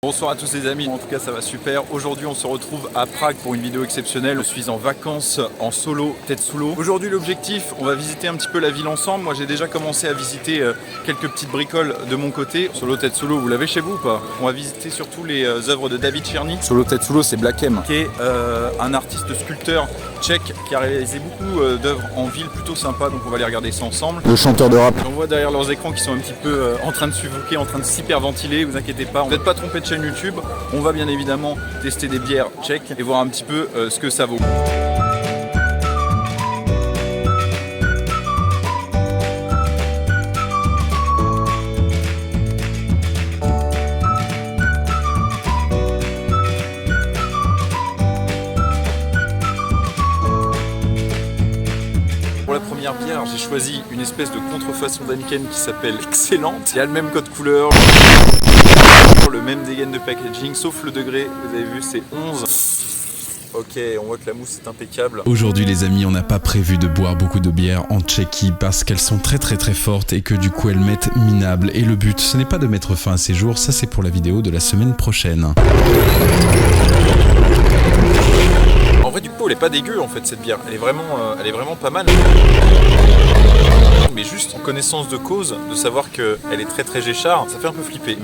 Bonsoir à tous les amis, en tout cas ça va super. Aujourd'hui on se retrouve à Prague pour une vidéo exceptionnelle. Je suis en vacances en solo, tête sous l'eau. Aujourd'hui l'objectif, on va visiter un petit peu la ville ensemble. Moi j'ai déjà commencé à visiter quelques petites bricoles de mon côté. Solo tête sous l'eau, vous l'avez chez vous ou pas? On va visiter surtout les œuvres de David Černý. Solo tête sous l'eau, c'est Black M, qui est un artiste sculpteur tchèque qui a réalisé beaucoup d'œuvres en ville plutôt sympa, donc on va les regarder ça ensemble. Le chanteur de rap. On voit derrière leurs écrans qui sont un petit peu en train de suffoquer, en train de s'hyperventiler, vous inquiétez pas, vous n'êtes pas trompé de chaîne YouTube. On va bien évidemment tester des bières tchèques et voir un petit peu ce que ça vaut. Pour la première bière, j'ai choisi une espèce de contrefaçon d'Heineken qui s'appelle Excellente. Il y a le même code couleur, le même dégaine de packaging, sauf le degré, vous avez vu, c'est 11. Ok, on voit que la mousse est impeccable. Aujourd'hui les amis, on n'a pas prévu de boire beaucoup de bières en Tchéquie parce qu'elles sont très fortes et que du coup elles mettent minables. Et le but, ce n'est pas de mettre fin à ces jours, ça c'est pour la vidéo de la semaine prochaine. En vrai du coup elle est pas dégueu en fait cette bière, elle est vraiment pas mal. Mais juste en connaissance de cause, de savoir qu'elle est très géchard, ça fait un peu flipper.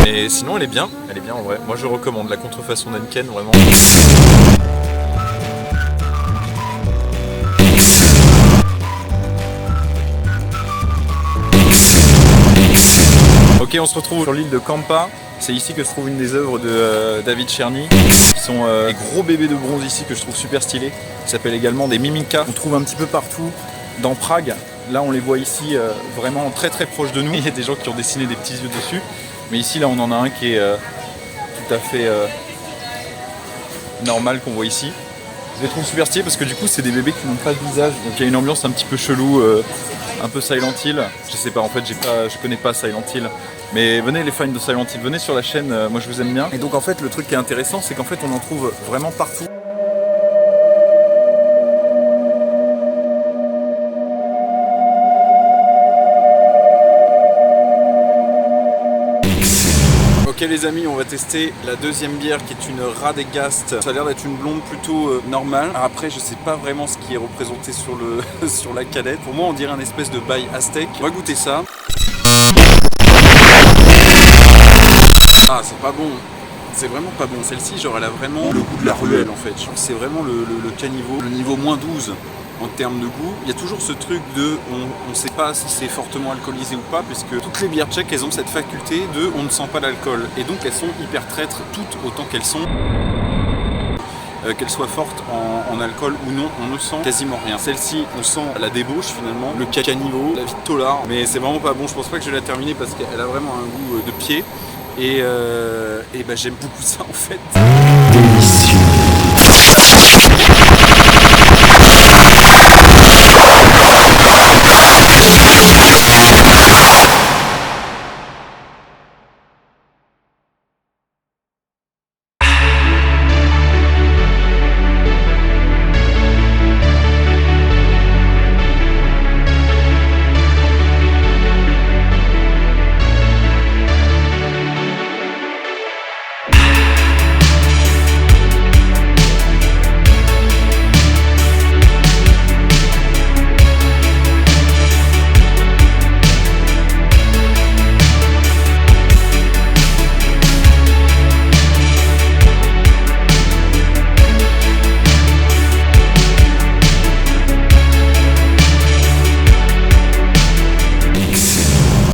Mais sinon elle est bien en vrai. Moi je recommande la contrefaçon d'Heineken vraiment. Ok, on se retrouve sur l'île de Kampa. C'est ici que se trouve une des œuvres de David Černý, qui sont des gros bébés de bronze ici que je trouve super stylés. Qui s'appellent également des Mimika. On trouve un petit peu partout dans Prague. Là on les voit ici vraiment très proches de nous. Il y a des gens qui ont dessiné des petits yeux dessus. Mais ici là on en a un qui est tout à fait normal qu'on voit ici. Je les trouve super stylés parce que du coup c'est des bébés qui n'ont pas de visage. Donc il y a une ambiance un petit peu chelou, un peu Silent Hill. Je sais pas, en fait je connais pas Silent Hill. Mais venez les fans de Silent Hill, venez sur la chaîne, moi je vous aime bien. Et donc en fait le truc qui est intéressant c'est qu'en fait on en trouve vraiment partout. Ok les amis, on va tester la deuxième bière qui est une Radegast. Ça a l'air d'être une blonde plutôt normale. Alors après je sais pas vraiment ce qui est représenté sur, sur la canette. Pour moi on dirait un espèce de bail aztèque. On va goûter ça. Ah c'est pas bon. C'est vraiment pas bon. Celle-ci genre elle a vraiment le goût de la ruelle en fait. Je trouve que c'est vraiment le caniveau, le niveau moins 12. En termes de goût, il y a toujours ce truc de on ne sait pas si c'est fortement alcoolisé ou pas, puisque toutes les bières tchèques elles ont cette faculté de on ne sent pas l'alcool, et donc elles sont hyper traîtres toutes autant qu'elles sont. Qu'elles soient fortes en alcool ou non, on ne sent quasiment rien. Celle-ci, on sent la débauche finalement, le caniveau, la vie de tolard, mais c'est vraiment pas bon. Je pense pas que je vais la terminer parce qu'elle a vraiment un goût de pied, et bah, j'aime beaucoup ça en fait. Délicieux.